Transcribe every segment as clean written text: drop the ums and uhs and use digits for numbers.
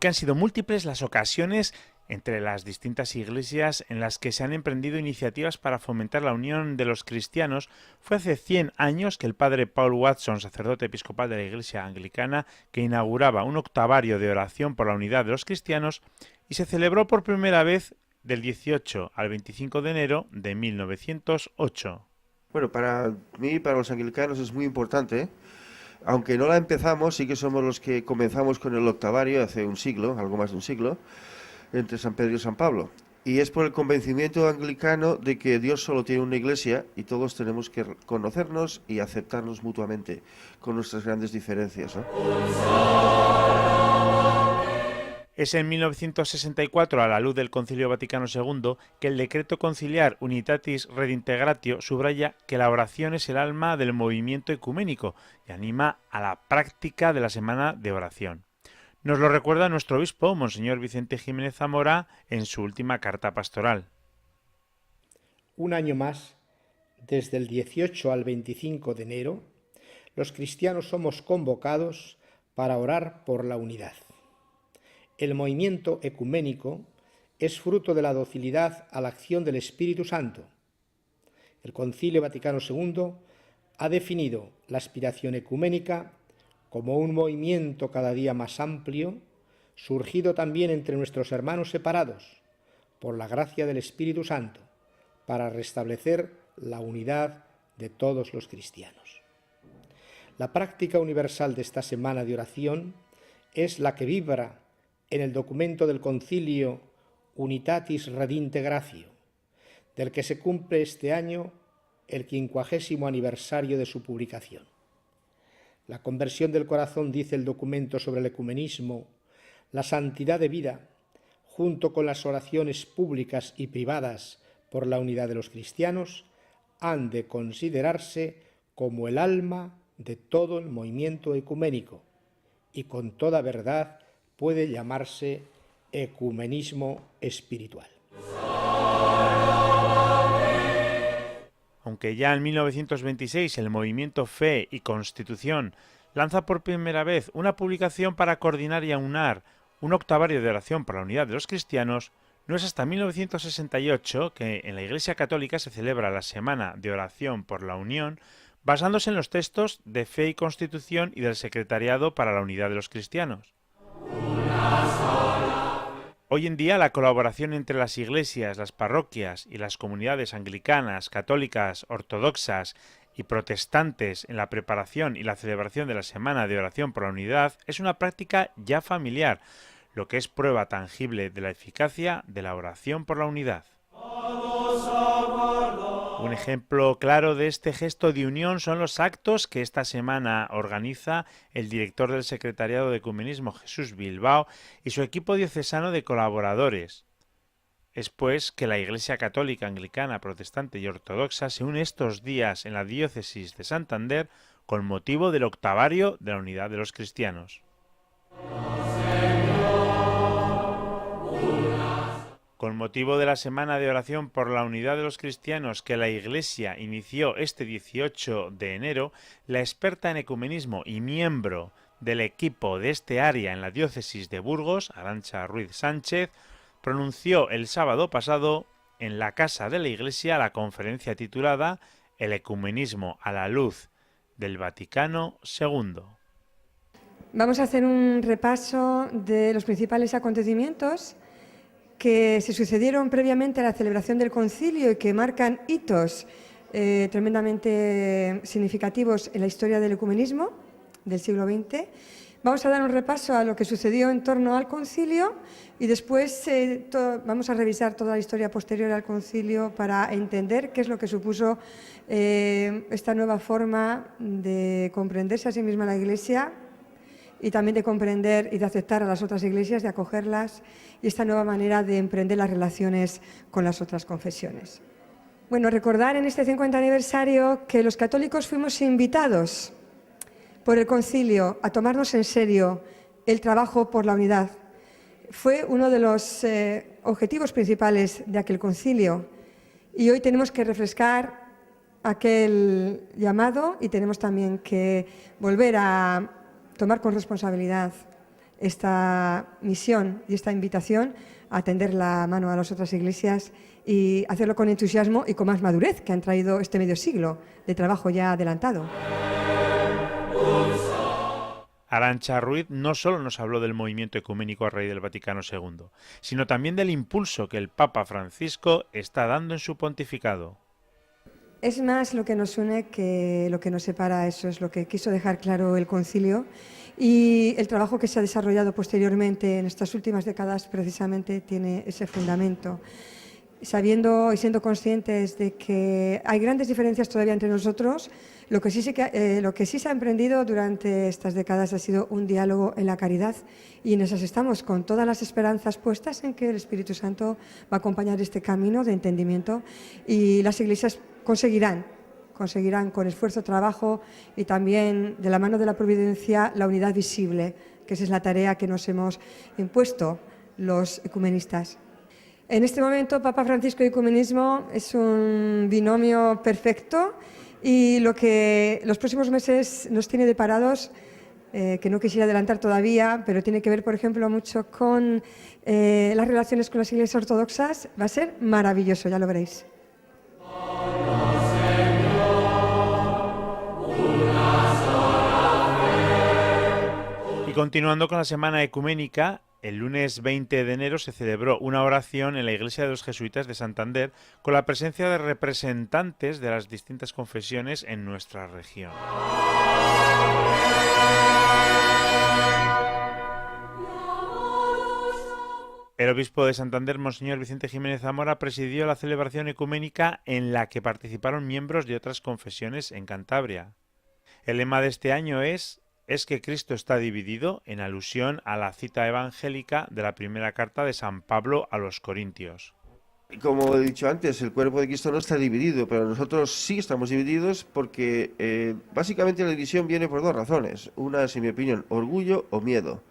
aunque han sido múltiples las ocasiones entre las distintas iglesias en las que se han emprendido iniciativas para fomentar la unión de los cristianos, fue hace 100 años que el padre Paul Watson, sacerdote episcopal de la Iglesia Anglicana, que inauguraba un octavario de oración por la unidad de los cristianos y se celebró por primera vez del 18 al 25 de enero de 1908. Bueno, para mí, para los anglicanos es muy importante. Aunque no la empezamos, sí que somos los que comenzamos con el octavario hace un siglo, algo más de un siglo, entre San Pedro y San Pablo. Y es por el convencimiento anglicano de que Dios solo tiene una iglesia y todos tenemos que conocernos y aceptarnos mutuamente, con nuestras grandes diferencias, ¿no? Es en 1964, a la luz del Concilio Vaticano II, que el decreto conciliar Unitatis Redintegratio subraya que la oración es el alma del movimiento ecuménico y anima a la práctica de la semana de oración. Nos lo recuerda nuestro obispo, Monseñor Vicente Jiménez Zamora, en su última carta pastoral. Un año más, desde el 18 al 25 de enero, los cristianos somos convocados para orar por la unidad. El movimiento ecuménico es fruto de la docilidad a la acción del Espíritu Santo. El Concilio Vaticano II ha definido la aspiración ecuménica como un movimiento cada día más amplio, surgido también entre nuestros hermanos separados, por la gracia del Espíritu Santo, para restablecer la unidad de todos los cristianos. La práctica universal de esta semana de oración es la que vibra en el documento del Concilio Unitatis Redintegratio, del que se cumple este año el 50º aniversario de su publicación. La conversión del corazón, dice el documento sobre el ecumenismo, la santidad de vida, junto con las oraciones públicas y privadas por la unidad de los cristianos, han de considerarse como el alma de todo el movimiento ecuménico y con toda verdad puede llamarse ecumenismo espiritual. Aunque ya en 1926 el movimiento Fe y Constitución lanza por primera vez una publicación para coordinar y aunar un octavario de oración por la unidad de los cristianos, no es hasta 1968 que en la Iglesia Católica se celebra la Semana de Oración por la Unión, basándose en los textos de Fe y Constitución y del Secretariado para la Unidad de los Cristianos. Hoy en día la colaboración entre las iglesias, las parroquias y las comunidades anglicanas, católicas, ortodoxas y protestantes en la preparación y la celebración de la Semana de Oración por la Unidad es una práctica ya familiar, lo que es prueba tangible de la eficacia de la oración por la unidad. Un ejemplo claro de este gesto de unión son los actos que esta semana organiza el director del Secretariado de Ecumenismo, Jesús Bilbao, y su equipo diocesano de colaboradores. Es pues que la Iglesia Católica, Anglicana, Protestante y Ortodoxa se une estos días en la diócesis de Santander con motivo del octavario de la unidad de los cristianos. Con motivo de la Semana de Oración por la Unidad de los Cristianos que la Iglesia inició este 18 de enero, la experta en ecumenismo y miembro del equipo de este área en la diócesis de Burgos, Arantxa Ruiz Sánchez, pronunció el sábado pasado en la Casa de la Iglesia la conferencia titulada El ecumenismo a la luz del Vaticano II. Vamos a hacer un repaso de los principales acontecimientos que se sucedieron previamente a la celebración del concilio y que marcan hitos tremendamente significativos en la historia del ecumenismo del siglo XX. Vamos a dar un repaso a lo que sucedió en torno al concilio y después vamos a revisar toda la historia posterior al concilio para entender qué es lo que supuso esta nueva forma de comprenderse a sí misma la Iglesia y también de comprender y de aceptar a las otras iglesias, de acogerlas, y esta nueva manera de emprender las relaciones con las otras confesiones. Bueno, recordar en este 50 aniversario que los católicos fuimos invitados por el concilio a tomarnos en serio el trabajo por la unidad. Fue uno de los objetivos principales de aquel concilio y hoy tenemos que refrescar aquel llamado y tenemos también que volver a tomar con responsabilidad esta misión y esta invitación a tender la mano a las otras iglesias y hacerlo con entusiasmo y con más madurez que han traído este medio siglo de trabajo ya adelantado. Arantxa Ruiz no solo nos habló del movimiento ecuménico a raíz del Vaticano II, sino también del impulso que el Papa Francisco está dando en su pontificado. Es más lo que nos une que lo que nos separa, eso es lo que quiso dejar claro el concilio, y el trabajo que se ha desarrollado posteriormente en estas últimas décadas precisamente tiene ese fundamento. Sabiendo y siendo conscientes de que hay grandes diferencias todavía entre nosotros, lo que sí se ha emprendido durante estas décadas ha sido un diálogo en la caridad, y en esas estamos con todas las esperanzas puestas en que el Espíritu Santo va a acompañar este camino de entendimiento, y las iglesias conseguirán con esfuerzo, trabajo y también de la mano de la providencia la unidad visible, que esa es la tarea que nos hemos impuesto los ecumenistas. En este momento, Papa Francisco y ecumenismo es un binomio perfecto, y lo que los próximos meses nos tiene deparados, que no quisiera adelantar todavía, pero tiene que ver, por ejemplo, mucho con las relaciones con las iglesias ortodoxas, va a ser maravilloso, ya lo veréis. Y continuando con la semana ecuménica, el lunes 20 de enero se celebró una oración en la iglesia de los jesuitas de Santander con la presencia de representantes de las distintas confesiones en nuestra región. El obispo de Santander, Monseñor Vicente Jiménez Zamora, presidió la celebración ecuménica en la que participaron miembros de otras confesiones en Cantabria. El lema de este año es que Cristo está dividido, en alusión a la cita evangélica de la primera carta de San Pablo a los Corintios. Como he dicho antes, el cuerpo de Cristo no está dividido, pero nosotros sí estamos divididos porque básicamente la división viene por dos razones. Una es, en mi opinión, orgullo o miedo.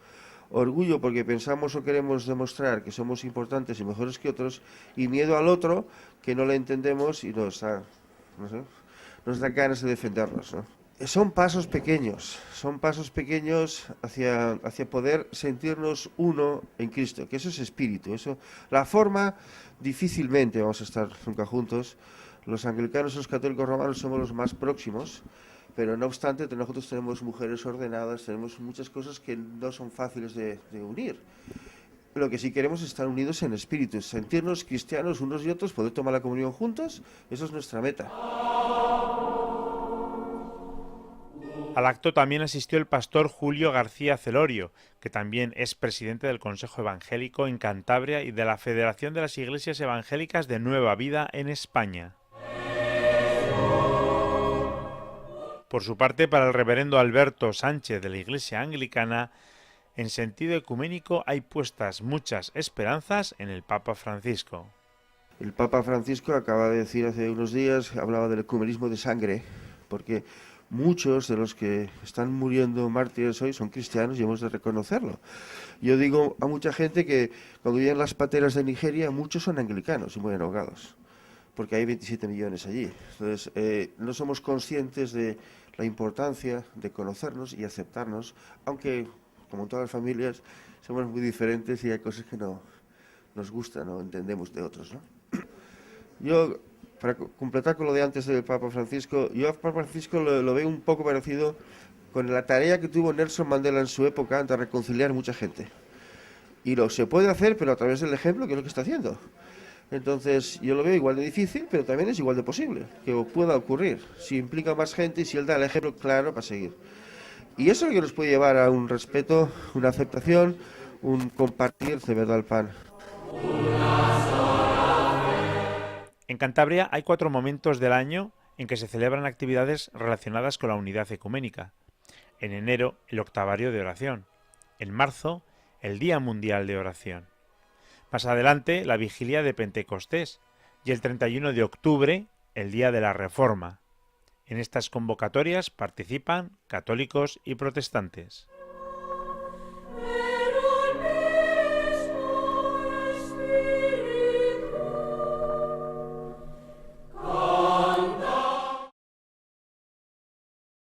Orgullo porque pensamos o queremos demostrar que somos importantes y mejores que otros, y miedo al otro que no le entendemos y nos da ganas de defendernos, ¿no? Son pasos pequeños hacia poder sentirnos uno en Cristo, que eso es espíritu. La forma, difícilmente vamos a estar nunca juntos. Los anglicanos y los católicos romanos somos los más próximos, pero no obstante nosotros tenemos mujeres ordenadas, tenemos muchas cosas que no son fáciles de unir. Lo que sí queremos es estar unidos en espíritu, sentirnos cristianos unos y otros, poder tomar la comunión juntos, eso es nuestra meta. Al acto también asistió el pastor Julio García Celorio, que también es presidente del Consejo Evangélico en Cantabria y de la Federación de las Iglesias Evangélicas de Nueva Vida en España. Por su parte, para el reverendo Alberto Sánchez de la Iglesia Anglicana, en sentido ecuménico hay puestas muchas esperanzas en el Papa Francisco. El Papa Francisco acaba de decir hace unos días, hablaba del ecumenismo de sangre, porque muchos de los que están muriendo mártires hoy son cristianos y hemos de reconocerlo. Yo digo a mucha gente que cuando llegan las pateras de Nigeria, muchos son anglicanos y mueren ahogados, porque hay 27 millones allí. Entonces, no somos conscientes de la importancia de conocernos y aceptarnos, aunque, como en todas las familias, somos muy diferentes y hay cosas que no nos gustan o entendemos de otros, ¿no? Yo, para completar con lo de antes del Papa Francisco, yo al Papa Francisco lo veo un poco parecido con la tarea que tuvo Nelson Mandela en su época de reconciliar mucha gente. Y se puede hacer, pero a través del ejemplo, que es lo que está haciendo. Entonces, yo lo veo igual de difícil, pero también es igual de posible, que pueda ocurrir, si implica más gente y si él da el ejemplo claro para seguir. Y eso es lo que nos puede llevar a un respeto, una aceptación, un compartir de verdad el pan. En Cantabria hay 4 momentos del año en que se celebran actividades relacionadas con la unidad ecuménica. En enero, el octavario de oración. En marzo, el Día Mundial de Oración. Más adelante, la vigilia de Pentecostés. Y el 31 de octubre, el Día de la Reforma. En estas convocatorias participan católicos y protestantes.